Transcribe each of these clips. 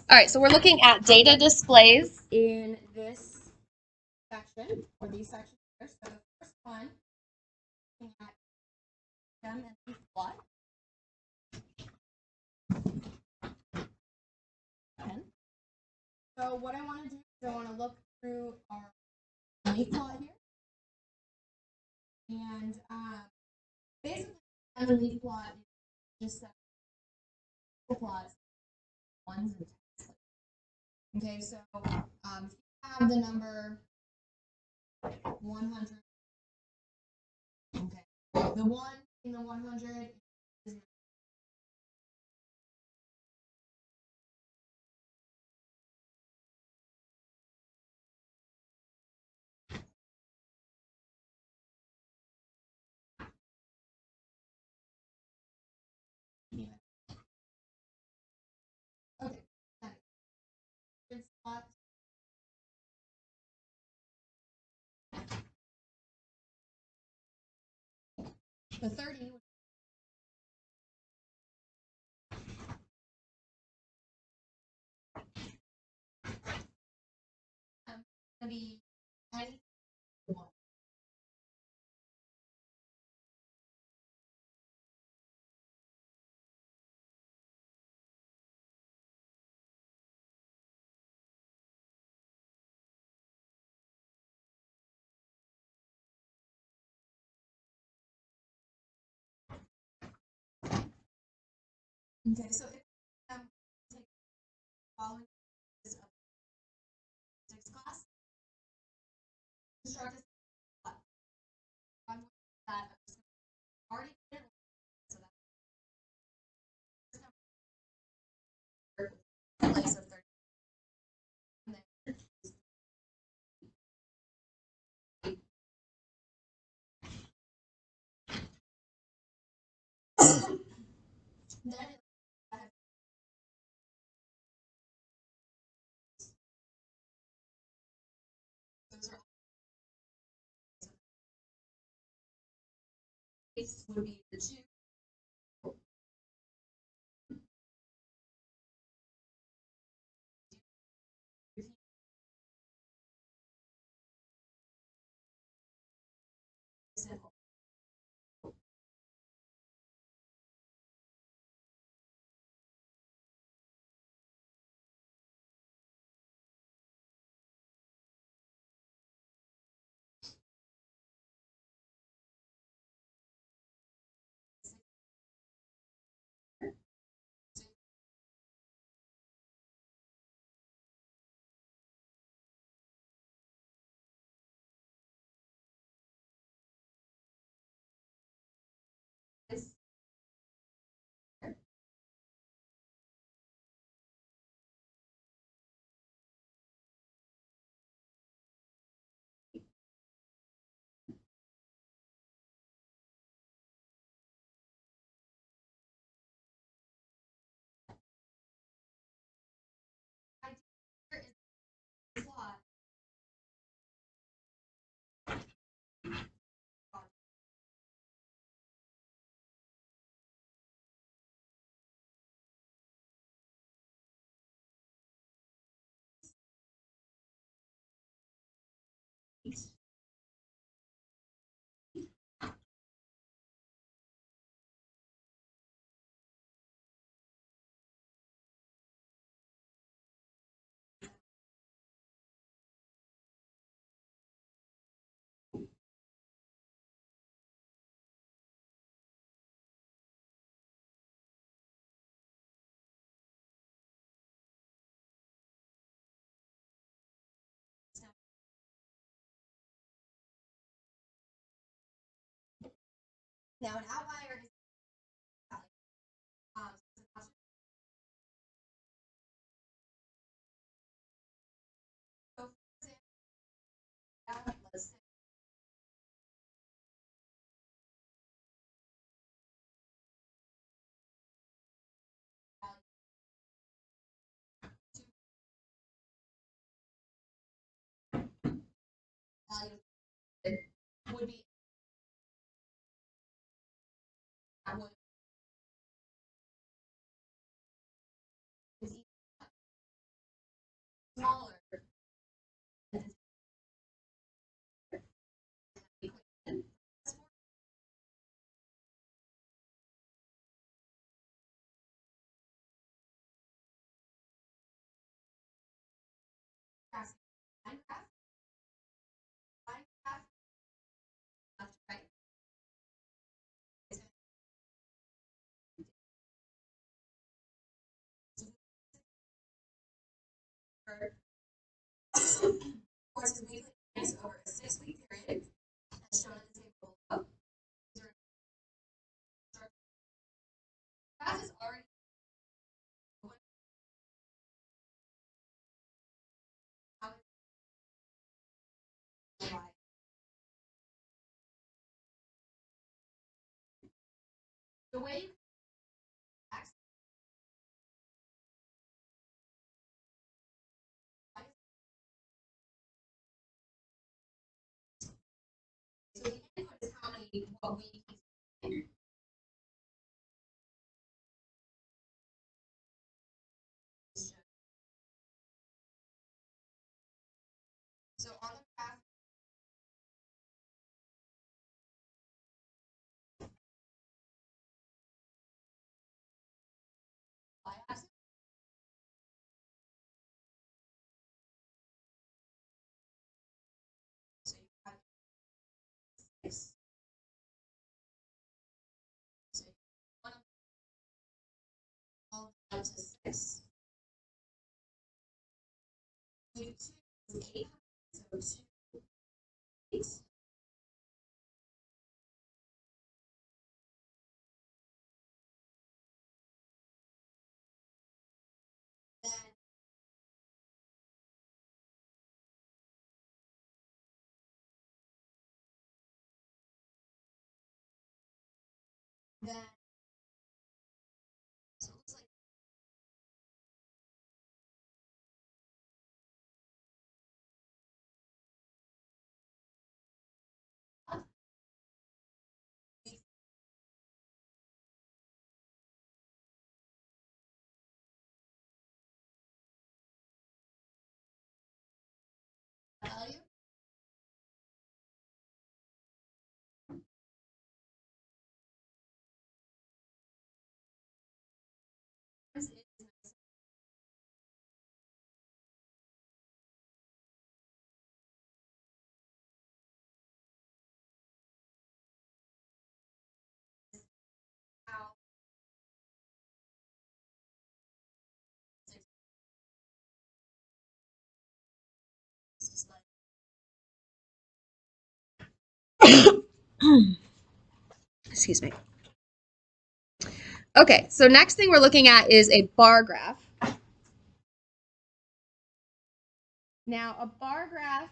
All right, so we're looking at data displays in this section, or these sections here. So the first one, looking at them and leaf plot. So what I want to do is I want to look through our leaf plot here. And basically, the leaf plot is just plots, ones and tens. Okay, so if you have the number 100, okay, the 1 in the 100 is okay. The 30 going to be 91. Okay, so if take the following of physics class, construct a that already did it, so that's place of 30. Then those are would be the 2. Simple. Now an outlier is so let's say value would be would is graph, line graph, left to right. Courses weekly plans over a 6-week period, as shown in the table below. Graph is already the way you so the input is how many what we so on the graph y-axis so you have 6. So you want to all down to 6. Week 2 is 800, so 2 weeks. Then so it looks like value. Is how 6 is like excuse me. Okay, so next thing we're looking at is a bar graph. Now, a bar graph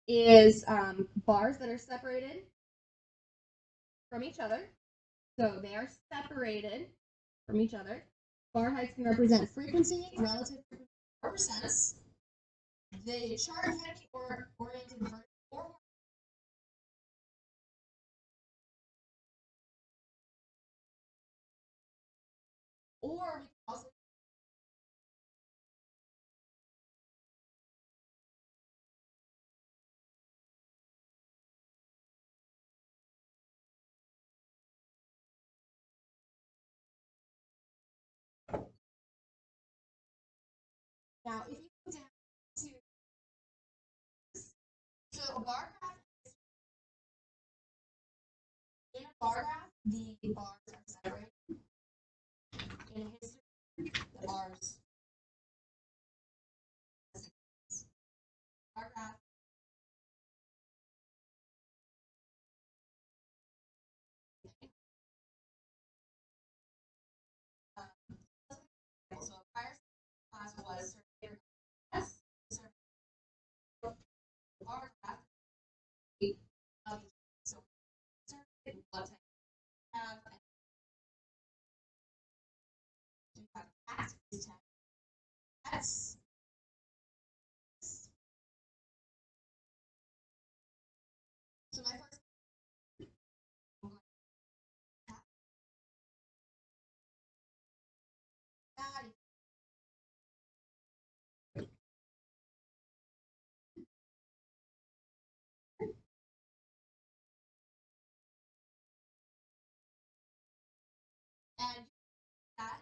is bars that are separated from each other. So they are separated from each other. Bar heights can represent frequency, relative frequency, or percents. The chart can be oriented vertically or we can also now if you go down to so a bar graph in a bar graph the bars are separated. In a histogram, the bars bar graph so a prior class was yes, bar graph so what type have you have yes. So my first and that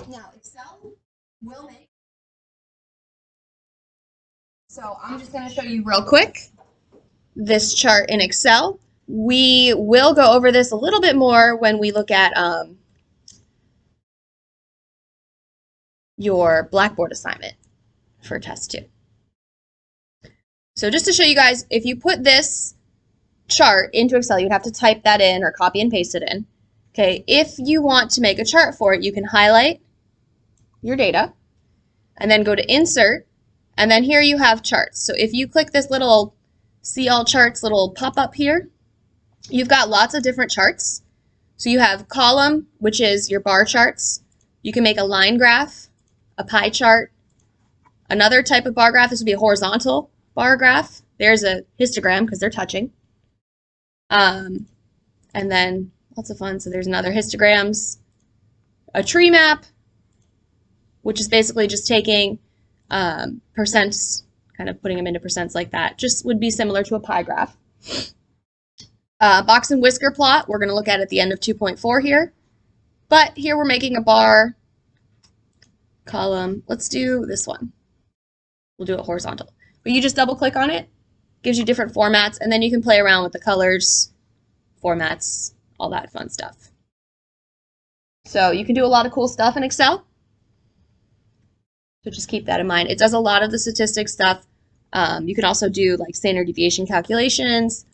Now, Excel will make. So I'm just going to show you real quick this chart in Excel. We will go over this a little bit more when we look at your Blackboard assignment for test 2. So just to show you guys, if you put this chart into Excel, you'd have to type that in or copy and paste it in. Okay, if you want to make a chart for it, you can highlight your data and then go to Insert, and then here you have charts. So if you click this little See All Charts little pop-up here, you've got lots of different charts. So you have column, which is your bar charts. You can make a line graph, a pie chart. Another type of bar graph, this would be a horizontal bar graph. There's a histogram because they're touching. And then lots of fun. So there's another histograms, a tree map, which is basically just taking percents, kind of putting them into percents like that. Just would be similar to a pie graph. Box and whisker plot, we're going to look at the end of 2.4 here. But here we're making a bar column. Let's do this one. We'll do it horizontal. But you just double click on it, gives you different formats, and then you can play around with the colors, formats, all that fun stuff. So you can do a lot of cool stuff in Excel. So just keep that in mind. It does a lot of the statistics stuff. You can also do like standard deviation calculations.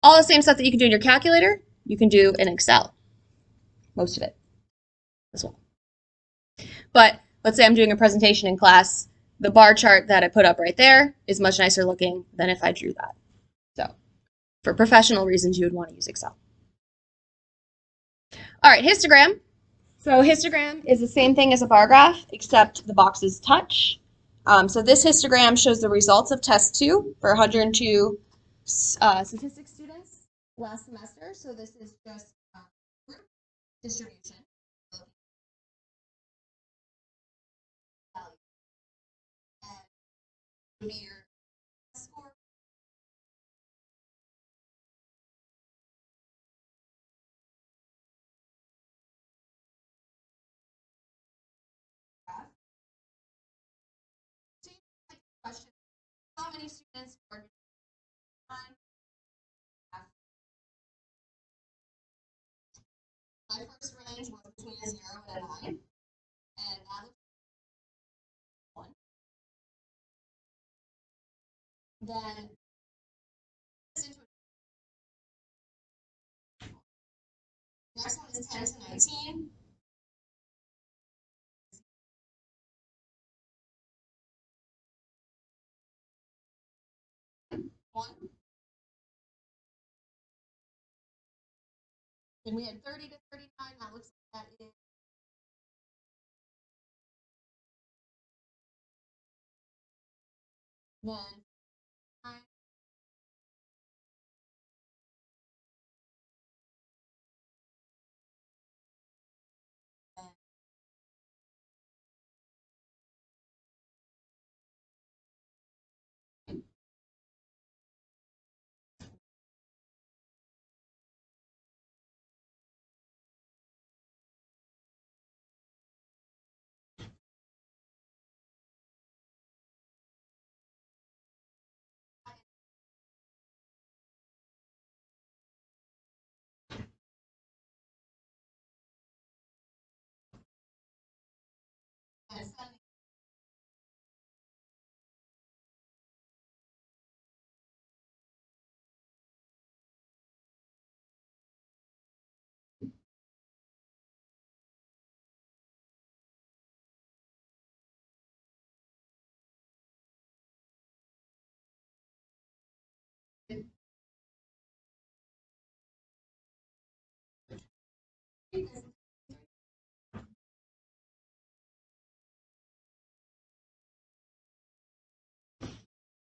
All the same stuff that you can do in your calculator, you can do in Excel. Most of it as well. But let's say I'm doing a presentation in class. The bar chart that I put up right there is much nicer looking than if I drew that. So for professional reasons, you would want to use Excel. All right, histogram. So histogram is the same thing as a bar graph, except the boxes touch. So this histogram shows the results of test 2 for 102 statistics students last semester. So this is just group distribution. And would be your score. Question: how many students scored? My first range was between a 0 and a 9, and that was 1. Then next one is 10 to 19. One. Then we had 30 to 39. That looks like that is. Then 9.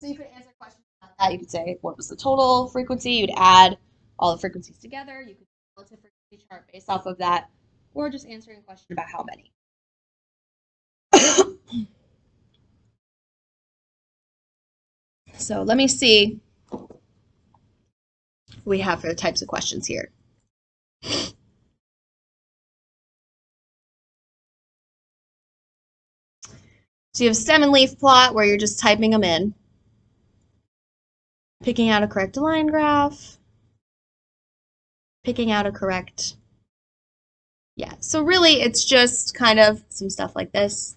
So you could answer questions about that. You could say, what was the total frequency? You'd add all the frequencies together. You could do a relative frequency chart based off of that, or just answering a question about how many. So let me see what we have for the types of questions here. So you have 7-leaf plot where you're just typing them in, picking out a correct line graph, picking out a correct, yeah. So really it's just kind of some stuff like this.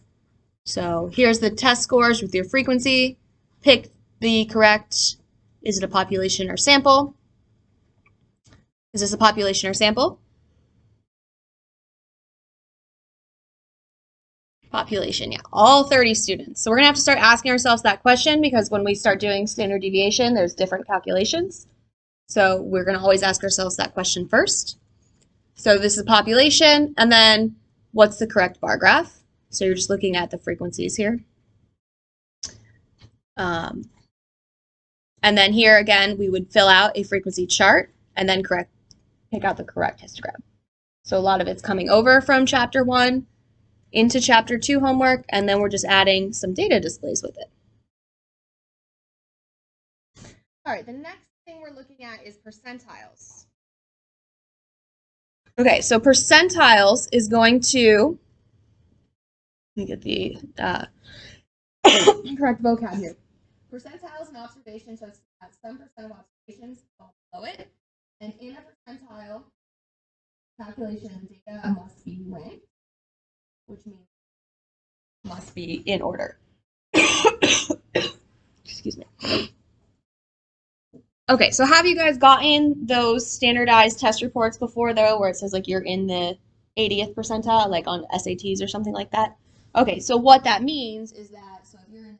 So here's the test scores with your frequency. Pick the correct, is it a population or sample? Is this a population or sample? Population, yeah, all 30 students. So we're gonna have to start asking ourselves that question because when we start doing standard deviation, there's different calculations. So we're gonna always ask ourselves that question first. So this is population, and then what's the correct bar graph? So you're just looking at the frequencies here. And then here again, we would fill out a frequency chart and then pick out the correct histogram. So a lot of it's coming over from chapter 1 into chapter 2 homework, and then we're just adding some data displays with it. All right, the next thing we're looking at is percentiles. Okay, so percentiles is going to, let me get the correct vocab here. Percentiles and observations, so it's at some percent of observations below it, and in a percentile calculation, data must be ranked, which means must be in order. Excuse me. Okay, so have you guys gotten those standardized test reports before, though, where it says like you're in the 80th percentile, like on SATs or something like that? Okay, so what that means is that, so if you're in,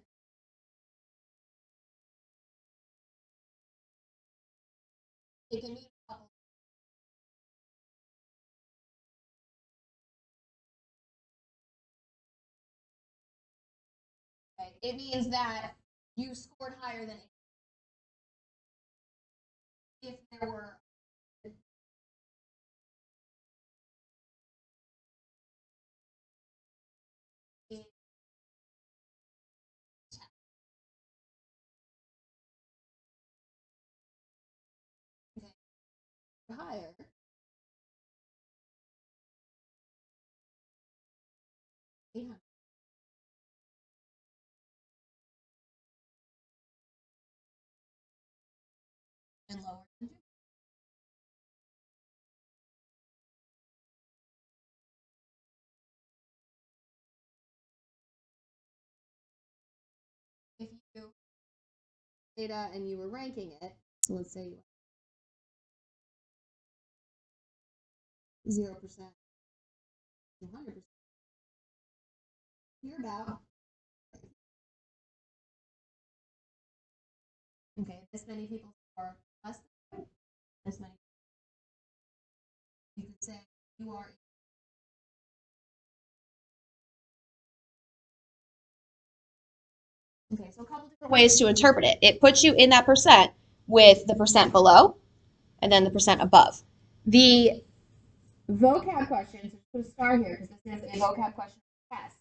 it can mean a couple. Okay, it means that you scored higher than if there were higher. And lower than 2. If you data and you were ranking it, so let's say you 0%, 100%, you're about, okay, this many people are less than this many. You could say you are. Okay, so a couple different ways to interpret it. It puts you in that percent with the percent below and then the percent above. The vocab questions, put a star here because this is a vocab question test.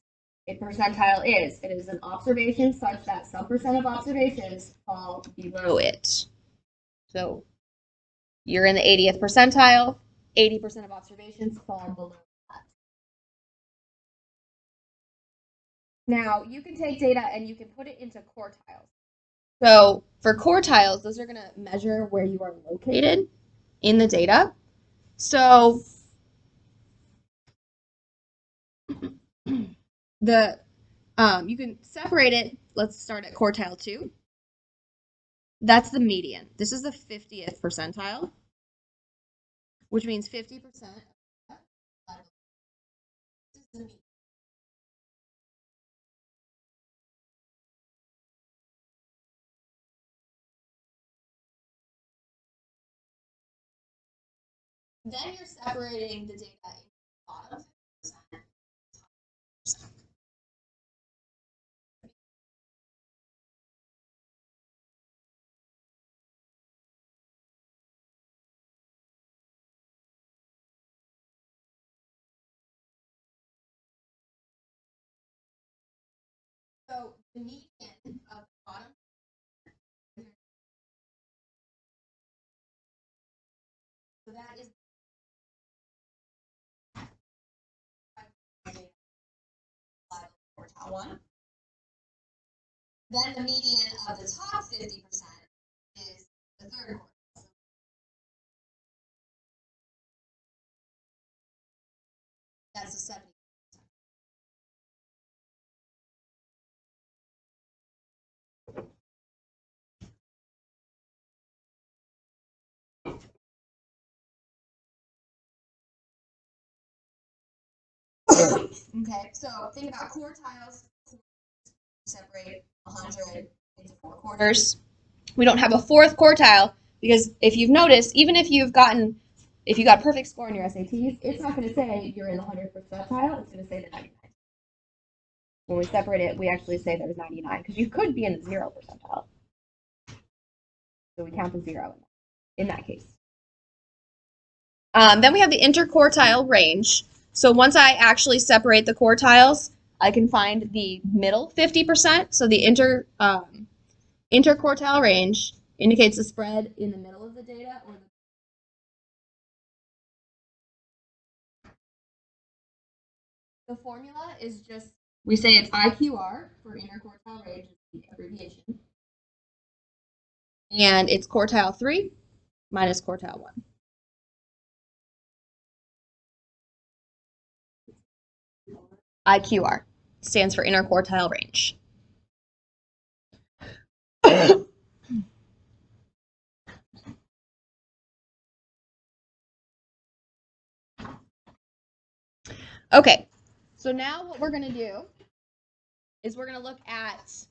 A percentile is, it is an observation such that some percent of observations fall below it. So you're in the 80th percentile, 80% of observations fall below that. Now, you can take data and you can put it into quartiles. So for quartiles, those are going to measure where you are located in the data. So the you can separate it. Let's start at quartile 2. That's the median. This is the 50th percentile, which means 50%. Then you're separating the data in the bottom 50%, top 50%. So the median of the bottom, so that is quartile 1. Then the median of the top 50% is the third quartile. That's the 70%. Okay, so think about quartiles. Separate 100 into 4 quarters. We don't have a fourth quartile because if you've noticed, even if you got a perfect score in your SATs, it's not going to say you're in the 100th percentile. It's going to say the 99. When we separate it, we actually say there's 99 because you could be in the 0 percentile. So we count the 0 in that case. Then we have the interquartile range. So once I actually separate the quartiles, I can find the middle 50%. So the interquartile range indicates the spread in the middle of the data or the formula is just, we say it's IQR for interquartile range, the abbreviation. And it's quartile 3 minus quartile 1. IQR stands for interquartile range. Okay, so now what we're going to do is we're going to look at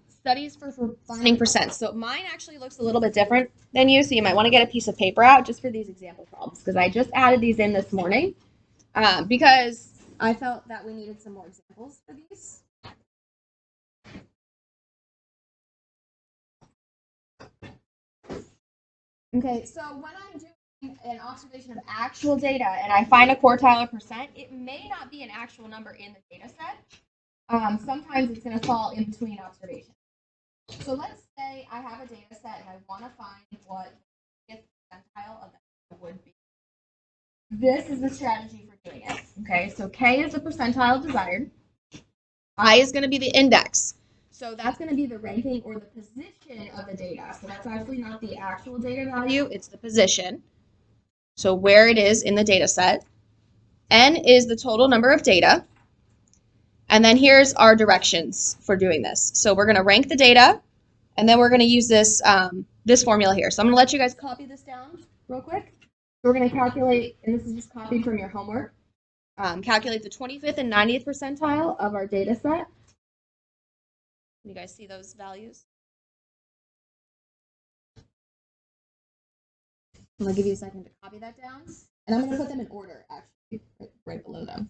studies for finding percents. So mine actually looks a little bit different than you, so you might want to get a piece of paper out just for these example problems, because I just added these in this morning because I felt that we needed some more examples for these. Okay, so when I'm doing an observation of actual data and I find a quartile or percent, it may not be an actual number in the data set. Sometimes it's going to fall in between observations. So let's say I have a data set and I want to find what the percentile of that would be. This is the strategy for doing it. Okay, so K is the percentile desired. I is going to be the index. So that's going to be the ranking or the position of the data. So that's actually not the actual data value, it's the position. So where it is in the data set. N is the total number of data. And then here's our directions for doing this. So we're going to rank the data, and then we're going to use this, this formula here. So I'm going to let you guys copy this down real quick. We're going to calculate, and this is just copied from your homework, calculate the 25th and 90th percentile of our data set. Can you guys see those values? I'm going to give you a second to copy that down. And I'm going to put them in order, actually, right below them.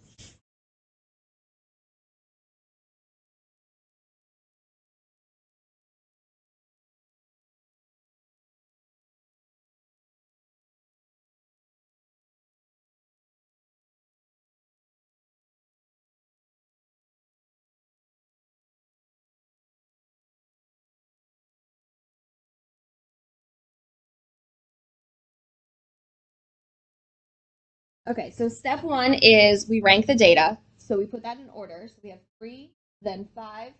Okay, so step 1 is we rank the data. So we put that in order. So we have 3, then 5,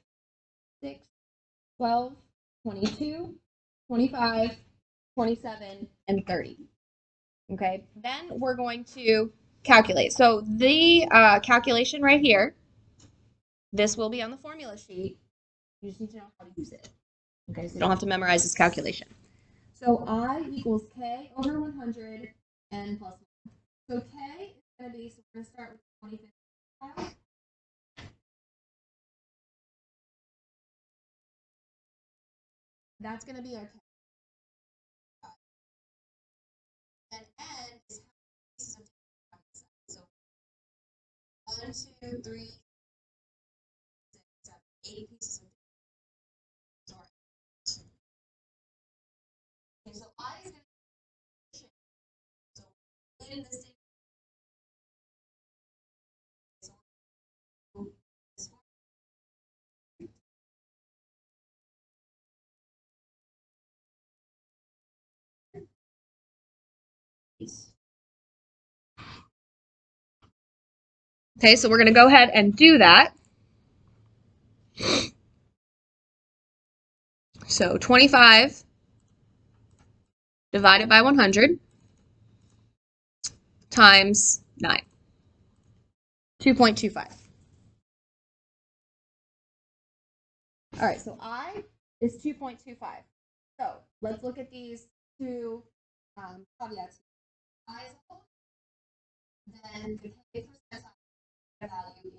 6, 12, 22, 25, 27, and 30. Okay, then we're going to calculate. So the calculation right here, this will be on the formula sheet. You just need to know how to use it. Okay, so you don't have to memorize this calculation. So I equals K over 100 and plus 1. So K is going to be, so we're going to start with 25th. That's going to be our K. And N is 2, 3, 6, 7, 8 pieces of data. Okay, so I is going to so in this data. So this one. Okay, so we're going to go ahead and do that. So 25 divided by 100 times 9. 2.25. All right, so I is 2.25. So let's look at these two caveats. I is a whole, then the percentile value in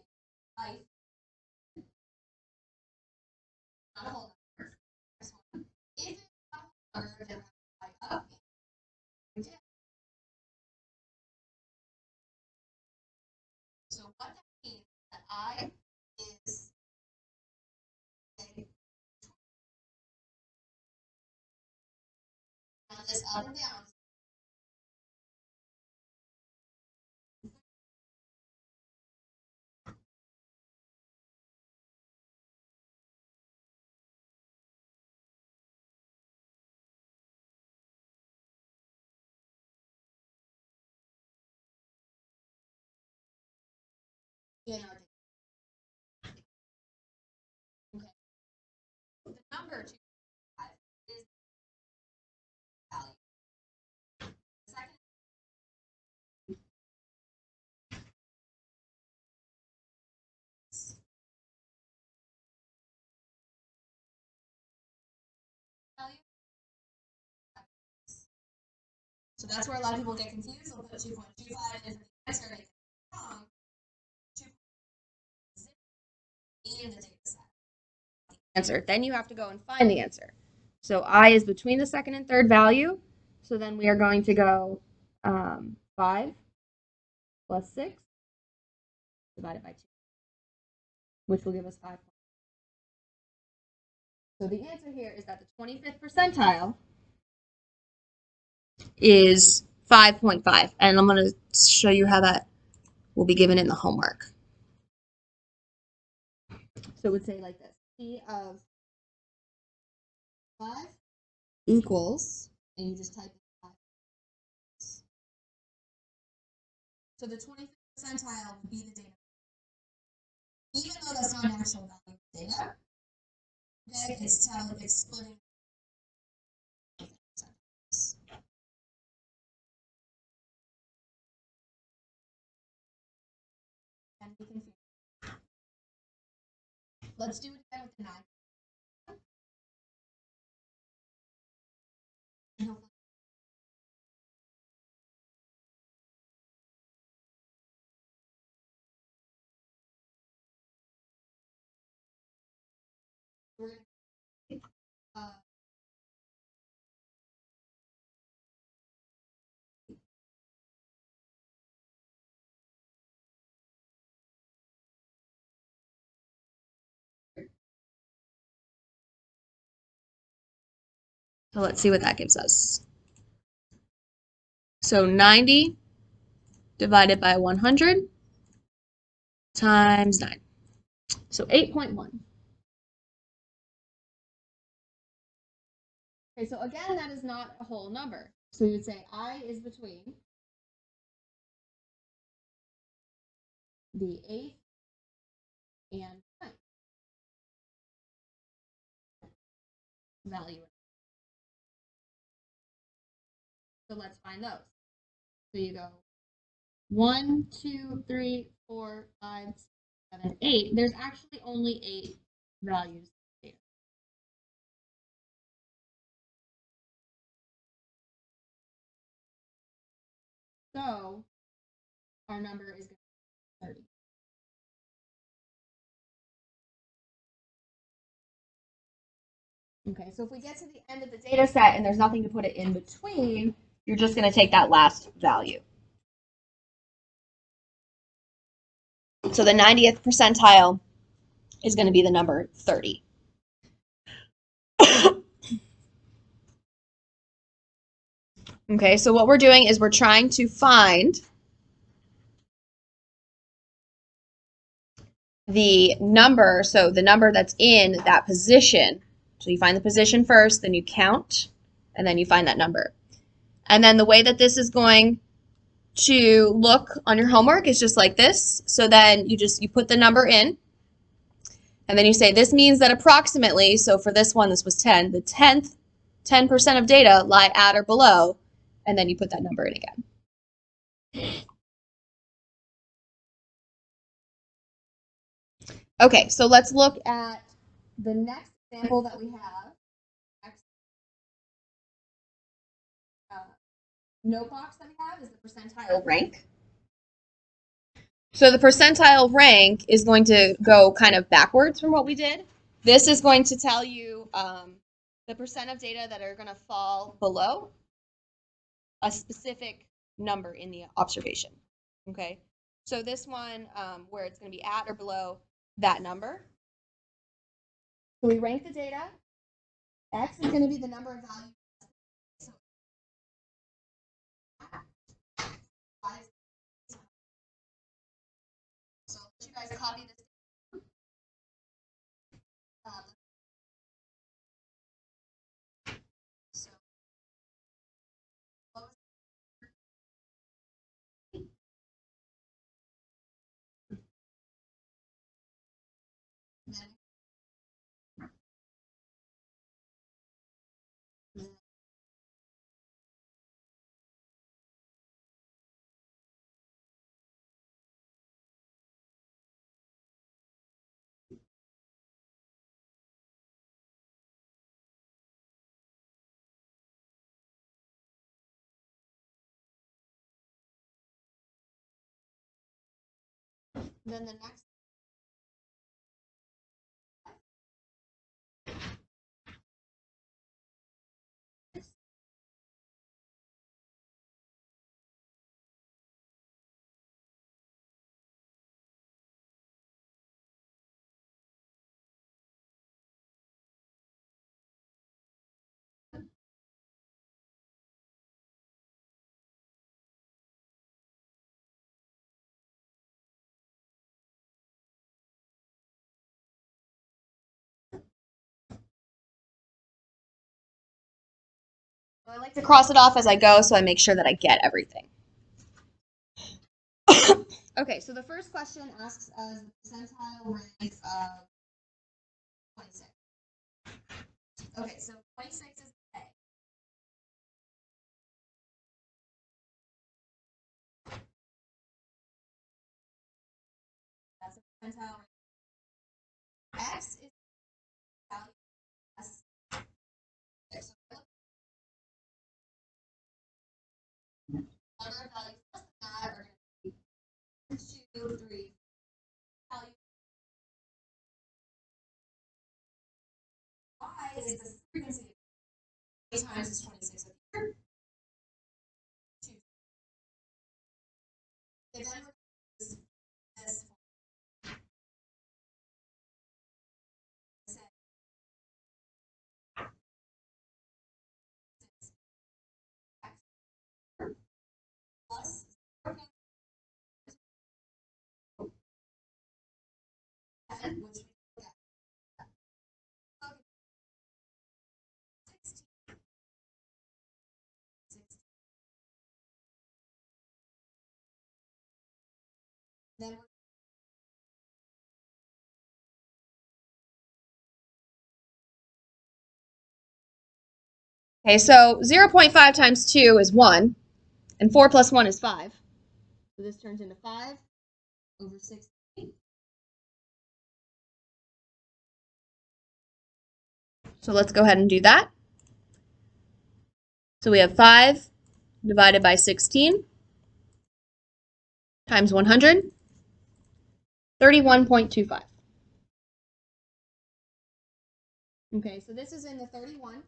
life, not a whole number. If it's not a whole number, then I up and down. So what that means is that I is now this up and down. In our data. Okay. The number 2.5 is value. The second value. So that's where a lot of people get confused. They'll put 2.25 in for the answer and they get it wrong. 2.0 in the data set. Answer. Then you have to go and find the answer. So I is between the second and third value. So then we are going to go 5 plus 6 divided by 2, which will give us 5. So the answer here is that the 25th percentile is 5.5. And I'm going to show you how that will be given in the homework. So it would say like this. P of 5 equals, and you just type in 5. So the 25th percentile would be the data. Even though that's not an actual value of data, okay, it's splitting. And we can let's do it again with the 9. So let's see what that gives us. So 90 divided by 100 times 9. So 8.1. Okay, so again, that is not a whole number. So you would say I is between the 8th and 9th value. So let's find those. So you go 1, 2, 3, 4, 5, 6, 7, 8. There's actually only 8 values here. So our number is going to be 30. Okay, so if we get to the end of the data set and there's nothing to put it in between, you're just going to take that last value. So the 90th percentile is going to be the number 30. Okay, so what we're doing is we're trying to find the number, so the number that's in that position. So you find the position first, then you count, and then you find that number. And then the way that this is going to look on your homework is just like this. So then you put the number in, and then you say this means that approximately, so for this one this was 10, the 10% of data lie at or below, and then you put that number in again. Okay, so let's look at the next example that we have. Note box that we have is the percentile rank. So the percentile rank is going to go kind of backwards from what we did. This is going to tell you the percent of data that are going to fall below a specific number in the observation. Okay, so this one where it's going to be at or below that number. So we rank the data. X is going to be the number of values. So I'll let you guys copy this. So then the next. I like to cross it off as I go so I make sure that I get everything. Okay, so the first question asks us the percentile rank of 26. Okay, so 26 is A. That's a percentile rank. X is value S. Okay, so number of values less than that are going to be 2, 3, value. Y is the frequency of times is 26 over here. 2. Okay, then this plus 0.7, which we look at 16. 16. Then okay, so 0.5 times 2 is 1, and 4 plus 1 is 5. So this turns into 5 over 16. So let's go ahead and do that. So we have 5 divided by 16 times 100, 31.25. Okay, so this is in the 31.25%.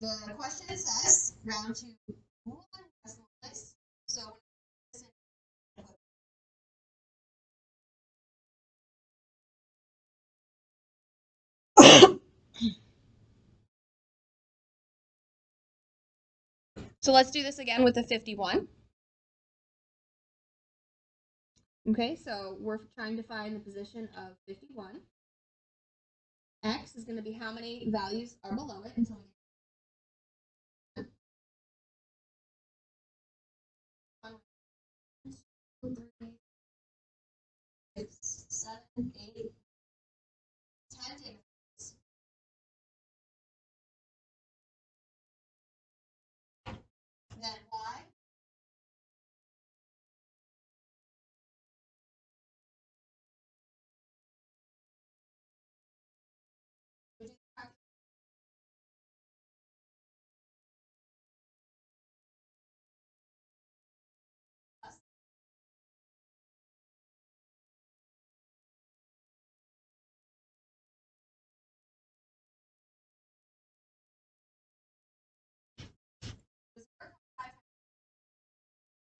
The question says round to decimal place. So So let's do this again with the 51. Okay, so we're trying to find the position of 51. X is going to be how many values are below it until we get 1, 2, 3, 6, 7, 8, 10 data points. Then Y. We do the plus.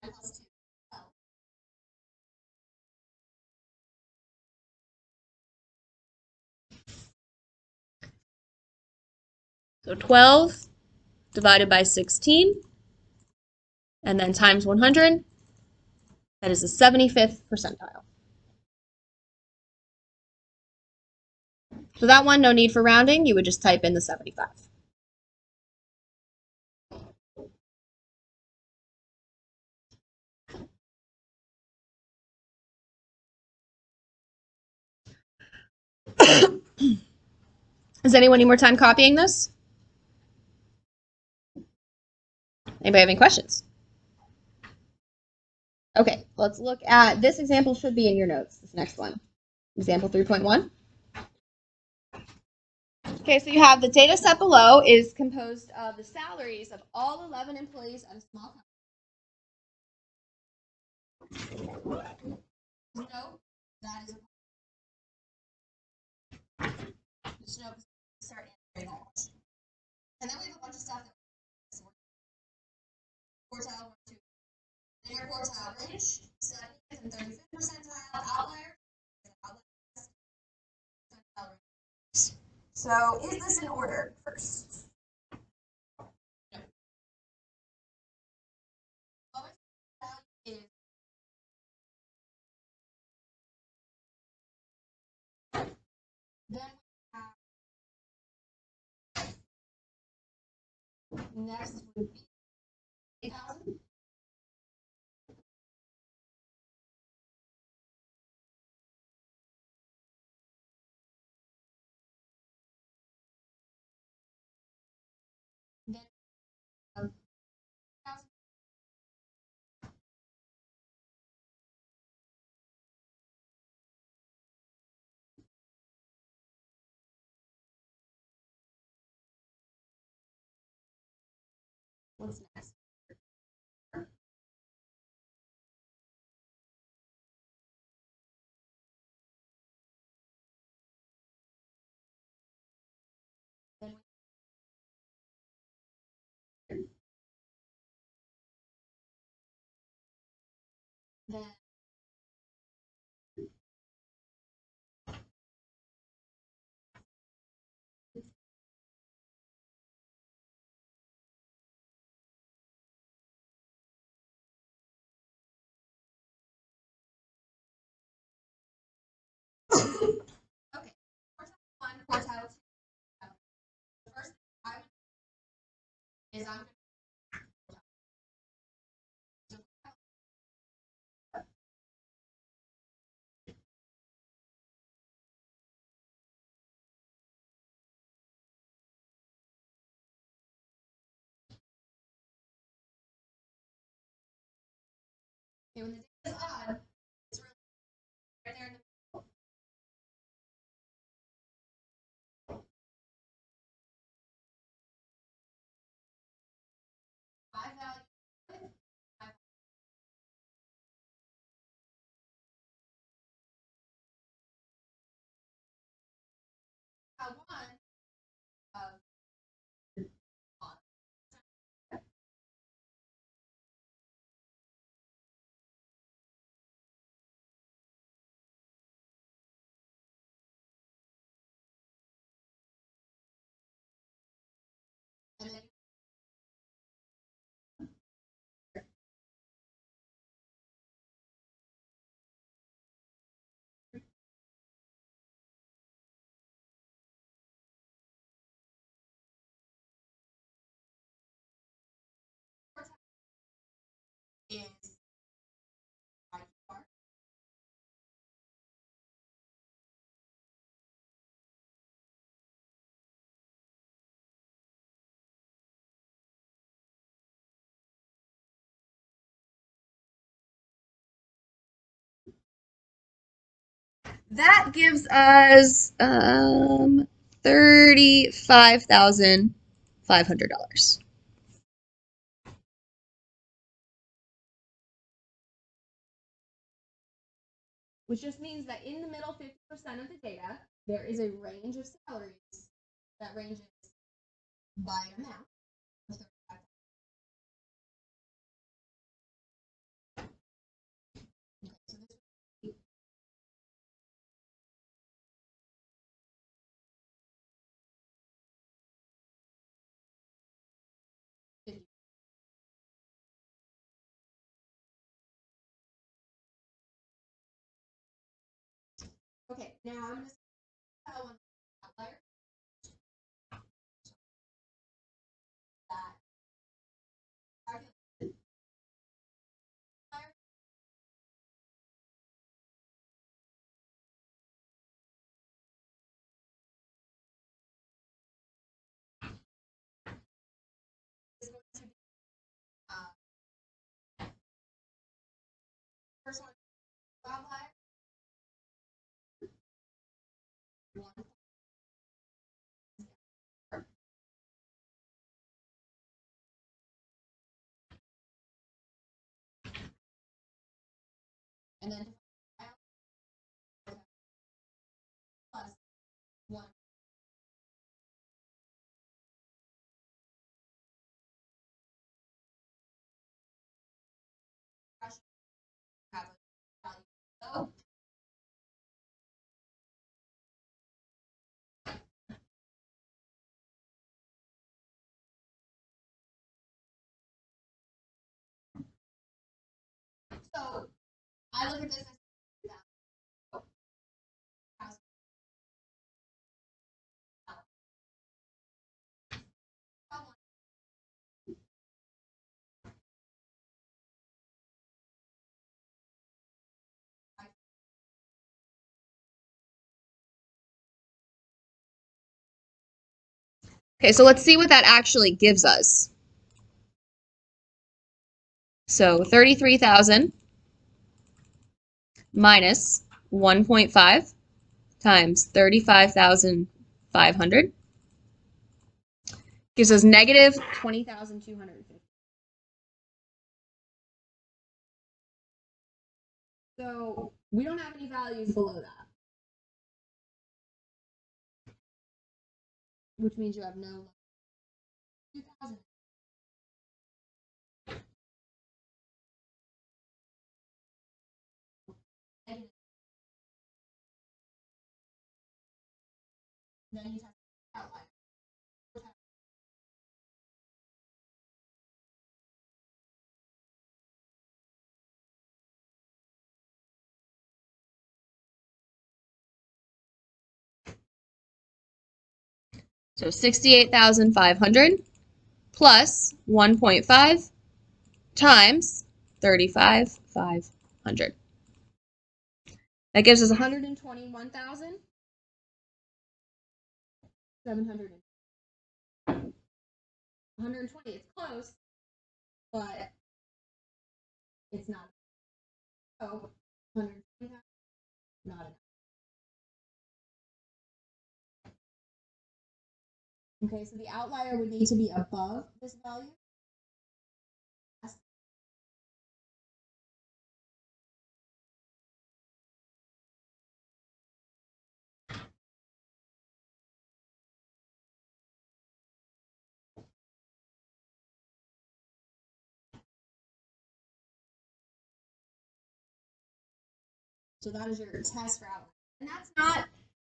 Plus 2. 12. So 12 divided by 16, and then times 100, that is the 75th percentile. So that one, no need for rounding, you would just type in the 75. Does anyone need more time copying this? Anybody have any questions? Okay, let's look at, this example should be in your notes, this next one. Example 3.1. Okay, so you have the data set below is composed of the salaries of all 11 employees at a small company. No, that is a just no, start answering that question. And then we have a bunch of stuff that quartile 1, 2. Inner quartile range, 70th and 35th percentile, outlier, percentile ranks. So is this in order first? No. Lowest value is then next would be 8,000. Then 1,000. What's next? Then then okay. Quartile 1, quartile 2. The first thing I would do is I'm going to when the data is odd, it's really right there in the middle. 5 value. 5. One of that gives us $35,500. Which just means that in the middle 50% of the data, there is a range of salaries that ranges by amount. Okay, now I'm going to tell one outlier that is going to be first one outlier. One. And then plus 1. So, I look at this as okay, so let's see what that actually gives us. So 33,000 minus 1.5 times 35,500 gives us negative 20,250. So we don't have any values below that, which means you have no 2,000. Then you have outlier. So 68,500 plus 1.5 times 35,500. That gives us 121,700. 120, it's close, but it's not. So 120, not enough. Okay, so the outlier would need to be above this value. So that is your test for outlier. And that's not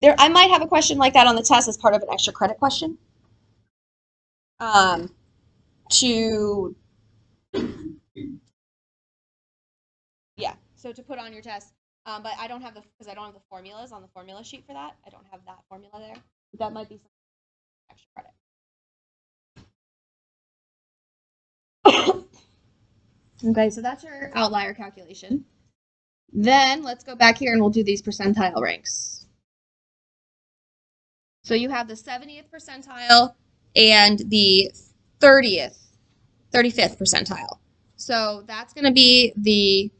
there. I might have a question like that on the test as part of an extra credit question. So to put on your test, but I don't have because I don't have the formulas on the formula sheet for that. I don't have that formula there. But that might be some extra credit. Okay, so that's your outlier calculation. Then let's go back here and we'll do these percentile ranks. So you have the 70th percentile and the 35th percentile. So that's going to be the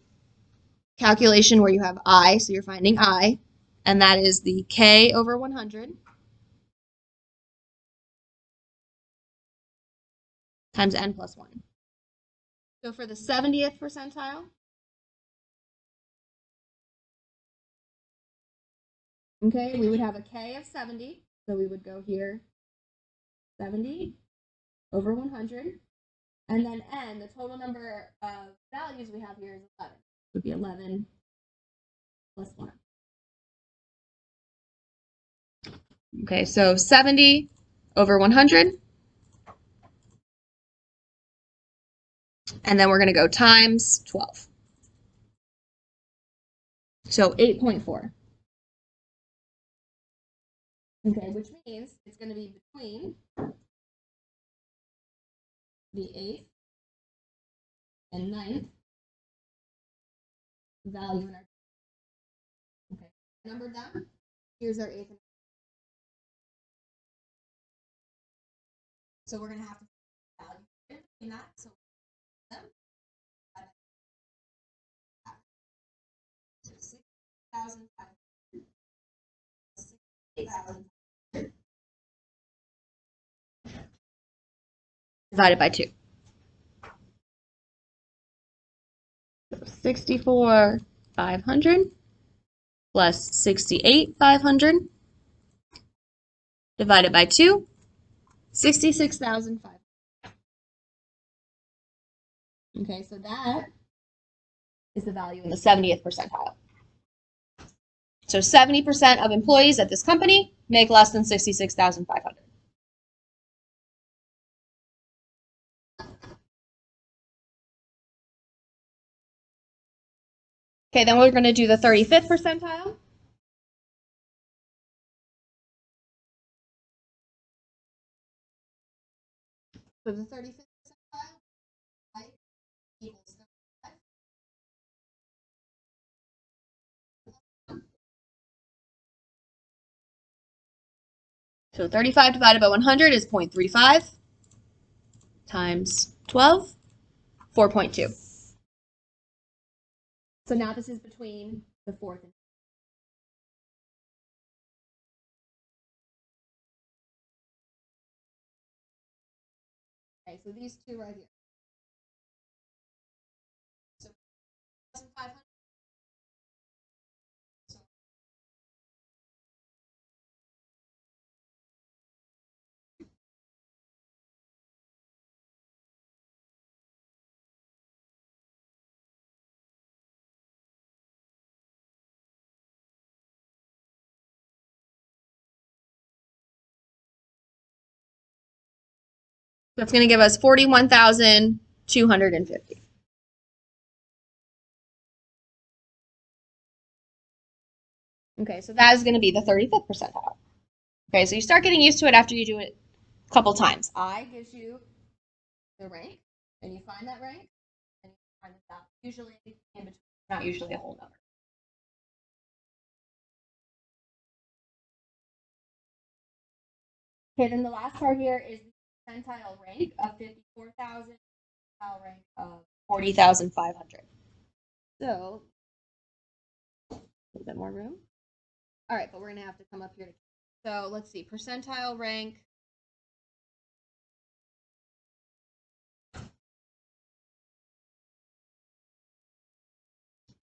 calculation where you have I, so you're finding I, and that is the k over 100 times n plus 1. So for the 70th percentile, okay, we would have a k of 70, so we would go here 70 over 100, and then n, the total number of values we have here is 11. It would be 11 plus 1. Okay, so 70 over 100. And then we're going to go times 12. So 8.4. Okay, which means it's going to be between the 8th and 9th value in our. Okay, numbered them. Here's our 8th and 9th. So we're going to have to put value in between that. So them. So 6,500. 6,000. Divided by 2. So 64,500 plus 68,500 divided by 2, 66,500. Okay, so that is the value in the 70th percentile. So 70% of employees at this company make less than 66,500. Okay, then we're going to do the 35th percentile. So the 35th percentile, right, equals 35. So 35 divided by 100 is 0.35 times 12, 4.2. So now this is between the 4th and 5th. Okay, so these two right here. So 1,500. That's going to give us 41,250. Okay, so that is going to be the 35th percentile. Okay, so you start getting used to it after you do it a couple times. I gives you the rank, and you find that rank, and you find the value. Usually in between, not usually a whole number. Okay, then the last part here is the percentile rank of 54,000, percentile rank of 40,500. So, a little bit more room. All right, but we're going to have to come up here. So let's see, percentile rank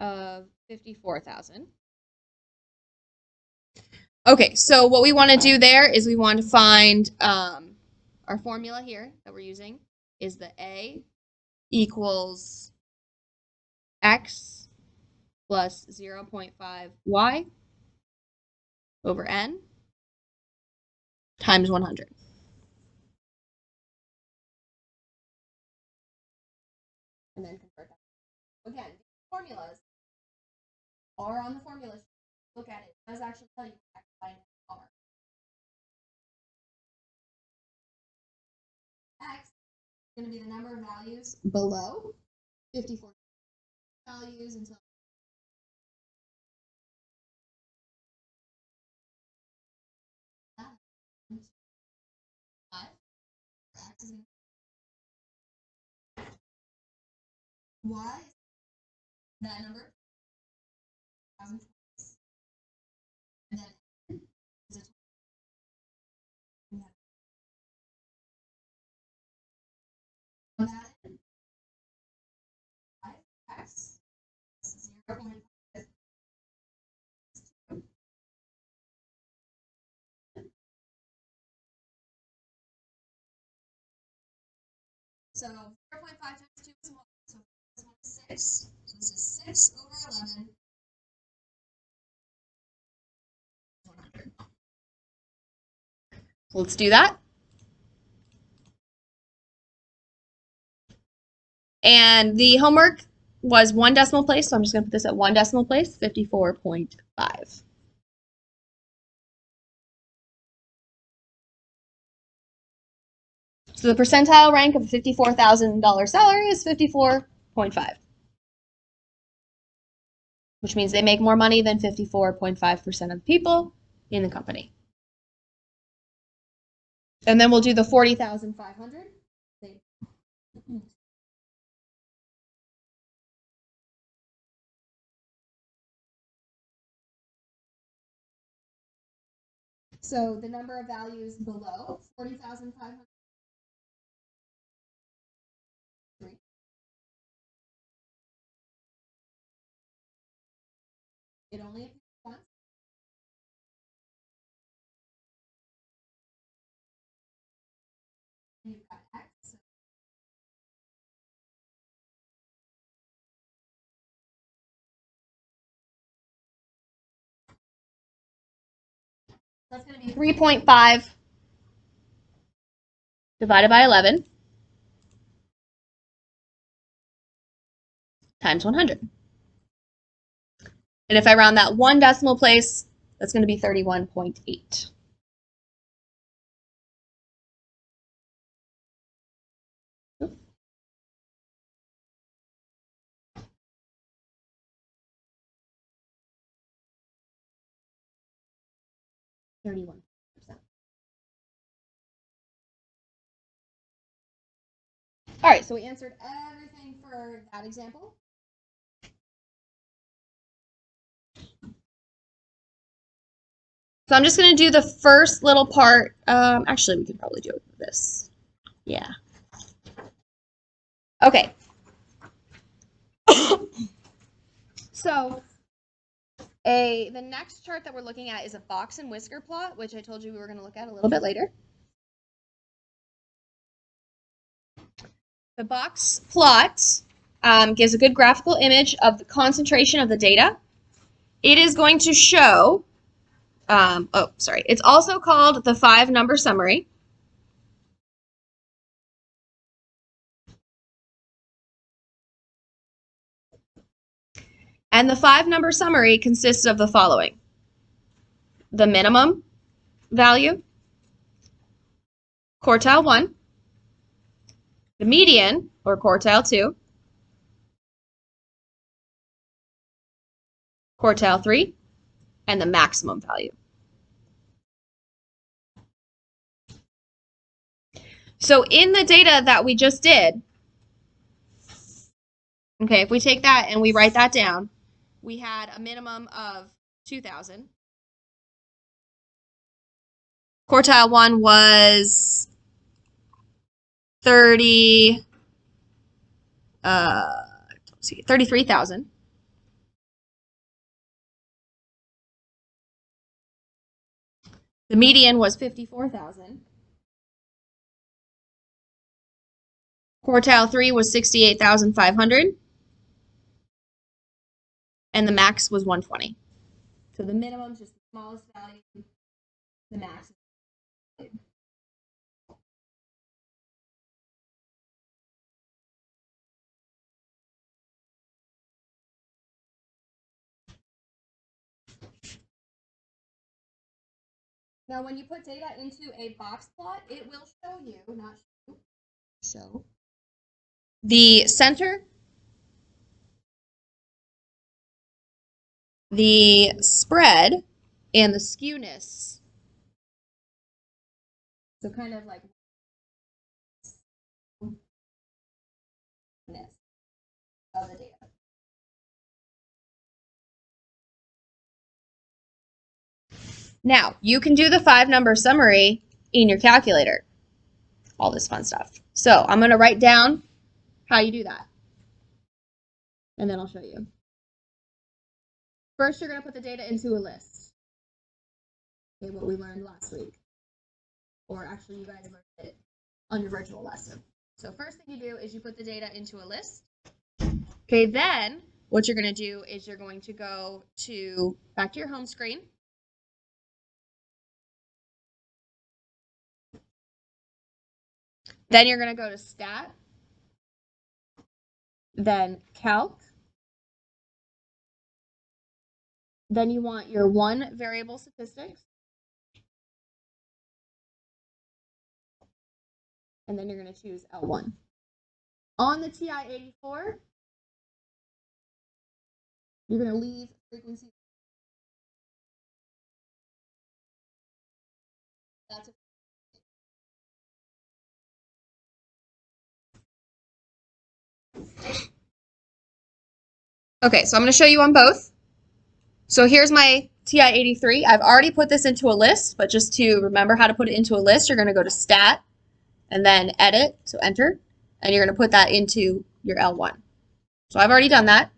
of 54,000. Okay, so what we want to do there is we want to find our formula here that we're using is the A equals X plus 0.5 Y over N times 100. And then convert that. Again, these formulas are on the formula sheet. Look at it. It does actually tell you what X, Y, and N are. X is going to be the number of values below 54 values until X is Y, that number, 1,000. that in. 5x 0.5. So 0.5 times 2 is 1. So this one is 6. So this is 6 over 11. 100. Let's do that. And the homework was 1 decimal place, so I'm just going to put this at 1 decimal place, 54.5. So the percentile rank of a $54,000 salary is 54.5, which means they make more money than 54.5% of the people in the company. And then we'll do the 40,500. So the number of values below 40,500. It only appears once. And you've got x. So that's going to be 3.5 divided by 11 times 100. And if I round that 1 decimal place, that's going to be 31.8. $31. All right, so we answered everything for that example. So I'm just going to do the first little part. Actually, we could probably do it with this. Yeah. Okay. So the next chart that we're looking at is a box and whisker plot, which I told you we were going to look at a little bit later. The box plot gives a good graphical image of the concentration of the data. It is going to show, it's also called the 5-number summary. And the 5-number summary consists of the following: the minimum value, quartile 1, the median, or quartile 2, quartile 3, and the maximum value. So in the data that we just did, okay, if we take that and we write that down, we had a minimum of 2,000. Quartile 1 was 33,000. The median was 54,000. Quartile 3 was 68,500. And the max was 120. So the minimum is just the smallest value. The max is the value. Now, when you put data into a box plot, it will show you, not show, the center, the spread, and the skewness. So kind of like this of the data. Now, you can do the 5-number summary in your calculator. All this fun stuff. So I'm going to write down how you do that. And then I'll show you. First, you're going to put the data into a list. Okay, what we learned last week. Or actually, you guys learned it on your virtual lesson. So first thing you do is you put the data into a list. Okay, then what you're going to do is you're going to go back to your home screen. Then you're going to go to Stat, then Calc. Then you want your one variable statistics. And then you're going to choose L1. On the TI-84, you're going to leave frequency. That's it. Okay, so I'm going to show you on both. So here's my TI-83. I've already put this into a list, but just to remember how to put it into a list, you're going to go to Stat and then Edit, so Enter, and you're going to put that into your L1. So I've already done that.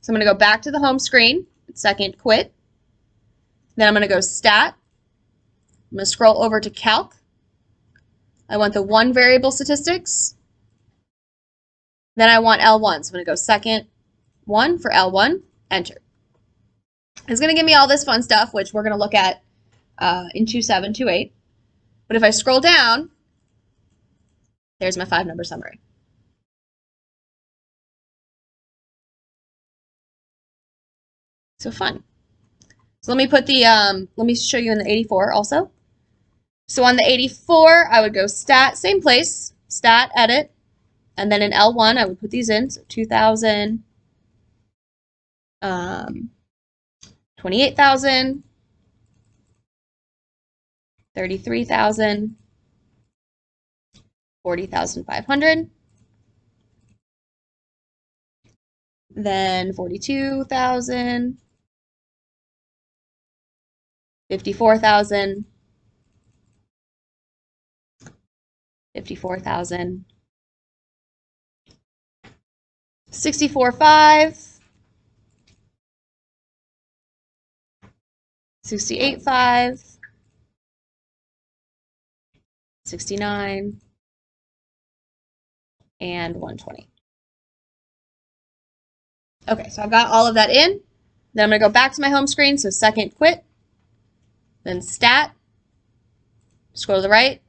So I'm going to go back to the home screen, second Quit. Then I'm going to go Stat. I'm going to scroll over to Calc. I want the one variable statistics. Then I want L1, so I'm going to go second one for L1, Enter. It's going to give me all this fun stuff, which we're going to look at in 2728. But if I scroll down, there's my 5-number summary. So fun. So let me put the, let me show you in the 84 also. So on the 84, I would go Stat, same place, Stat, Edit, and then in L1, I would put these in, so 2000, 28,000, 33,000, 40,500, then 42,000, 54,000, 54,000, 64,500, 68,500, 69, and 120. Okay, so I've got all of that in. Then I'm going to go back to my home screen, so second Quit, then Stat, scroll to the right,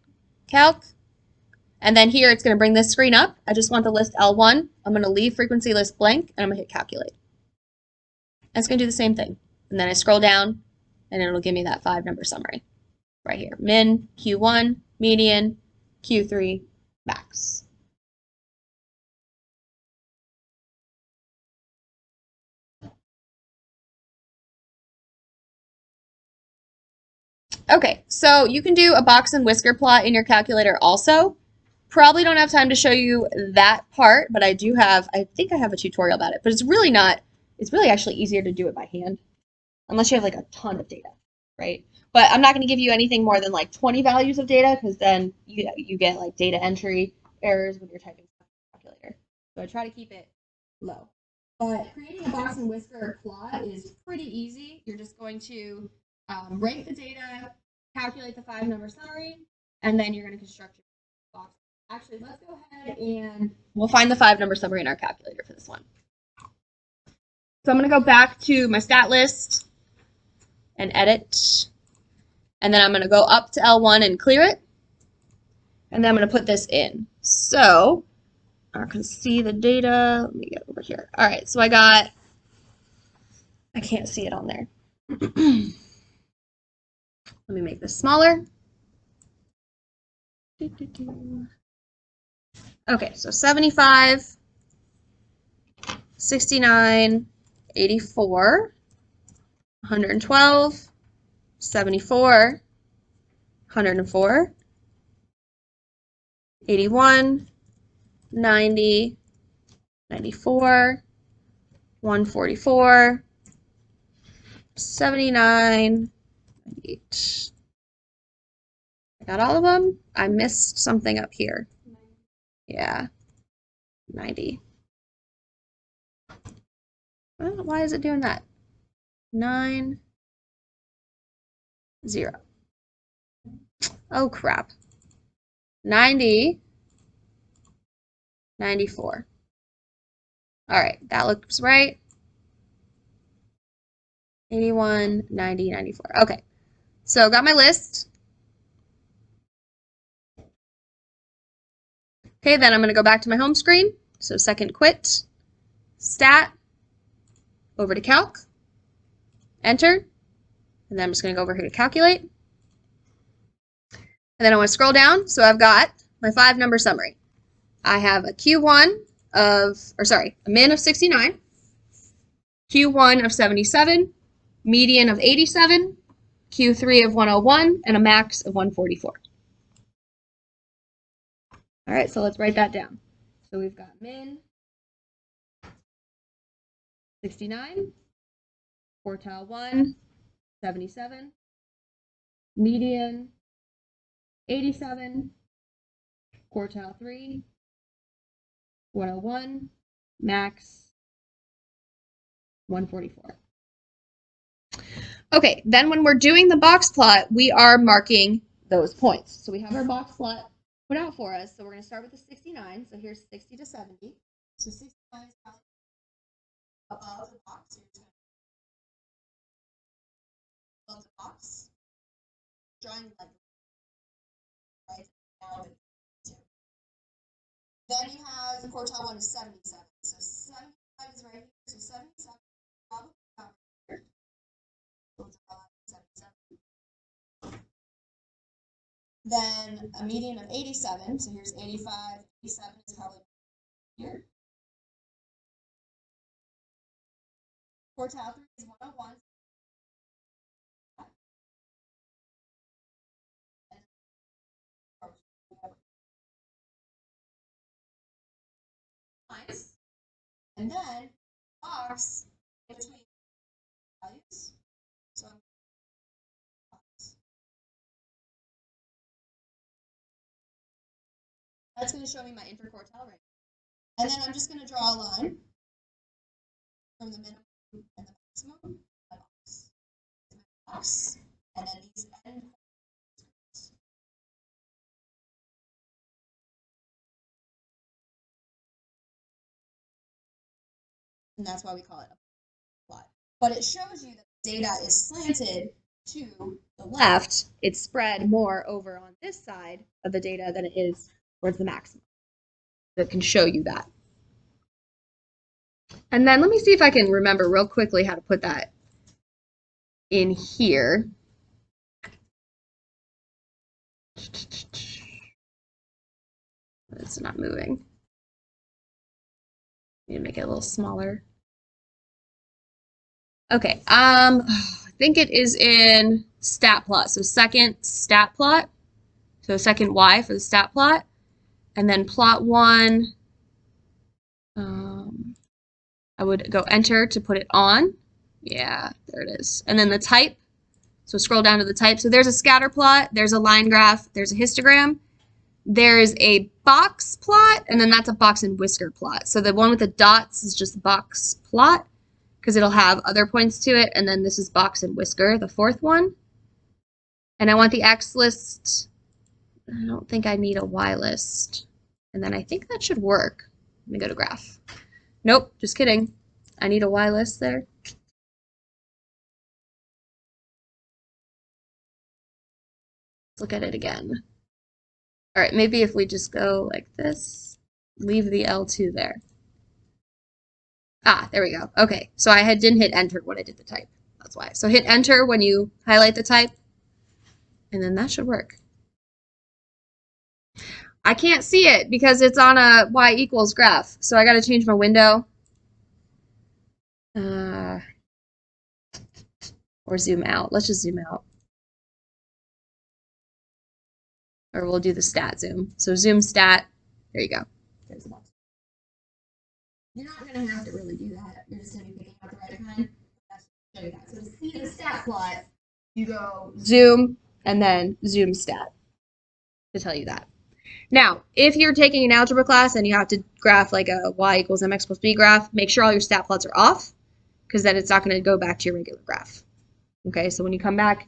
Calc, and then here it's going to bring this screen up. I just want the list L1. I'm going to leave frequency list blank, and I'm going to hit Calculate. And it's going to do the same thing. And then I scroll down, and it'll give me that 5-number summary right here. Min, Q1, median, Q3, max. Okay, so you can do a box and whisker plot in your calculator also. Probably don't have time to show you that part, but I think I have a tutorial about it, but it's really actually easier to do it by hand, unless you have like a ton of data, right? But I'm not going to give you anything more than like 20 values of data, because then you get like data entry errors when you're typing stuff in the calculator. So I try to keep it low. But creating a box and whisker plot is pretty easy. You're just going to rank the data, calculate the 5-number summary, and then you're going to construct your box. Actually, let's go ahead and we'll find the 5-number summary in our calculator for this one. So I'm going to go back to my stat list and edit. And then I'm going to go up to L1 and clear it. And then I'm going to put this in. So I can see the data. Let me get over here. All right, so I can't see it on there. Let me make this smaller. Okay, so 75, 69, 84, 112, 74, 104, 81, 90, 94, 144, 79, 98. I got all of them. I missed something up here. Yeah. 90. Well, why is it doing that? 9, 0. Oh, crap. 90, 94. All right, that looks right. 81, 90, 94. Okay, so got my list. Okay, then I'm going to go back to my home screen. So second quit, stat, over to calc, enter, and then I'm just going to go over here to calculate. And then I want to scroll down. So I've got my 5-number summary. I have a Q1 of, a min of 69, Q1 of 77, median of 87, Q3 of 101, and a max of 144. All right, so let's write that down. So we've got min 69, quartile 1, 77, median 87, quartile 3, 101, max 144. Okay, then when we're doing the box plot, we are marking those points. So we have our box plot put out for us. So we're going to start with the 69. So here's 60 to 70. So 69 is probably above the box. So you're above the box. Drawing like right now. Then you have the quartile 1 is 77. So 75 is right here. So 77 probably not here. We'll draw 77. Then a median of 87. So here's 85. 87 is probably here. Quartile 3 is 101. And then box in between values. So that's going to show me my interquartile rank. And then I'm just going to draw a line from the minimum and the maximum box. And then these end. And that's why we call it a plot. But it shows you that the data is slanted to the left. It's spread more over on this side of the data than it is towards the maximum. That can show you that. And then let me see if I can remember real quickly how to put that in here. It's not moving. Need to make it a little smaller. Okay, I think it is in stat plot. So second stat plot. So second Y for the stat plot. And then plot 1, I would go enter to put it on. Yeah, there it is. And then the type. So scroll down to the type. So there's a scatter plot, there's a line graph, there's a histogram. There's a box plot, and then that's a box and whisker plot. So the one with the dots is just box plot, because it'll have other points to it, and then this is box and whisker, the fourth one. And I want the X list. I don't think I need a Y list. And then I think that should work. Let me go to graph. Nope, just kidding. I need a Y list there. Let's look at it again. All right, maybe if we just go like this, leave the L2 there. Ah, there we go. Okay, so I didn't hit enter when I did the type. That's why. So hit enter when you highlight the type, and then that should work. I can't see it because it's on a Y equals graph, so I got to change my window. Or zoom out. Let's just zoom out. Or we'll do the stat zoom. So zoom stat. There you go. There's the box. You're not going to have to really do that. You're just going to be picking out the right kind. Show you that. So to see the stat plot, you go zoom and then zoom stat to tell you that. Now, if you're taking an algebra class and you have to graph like a y equals mx plus b graph, make sure all your stat plots are off, because then it's not going to go back to your regular graph. Okay, so when you come back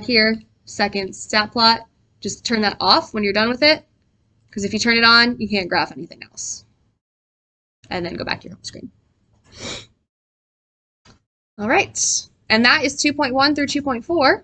here, second stat plot, just turn that off when you're done with it, because if you turn it on, you can't graph anything else. And then go back to your home screen. All right, and that is 2.1 through 2.4.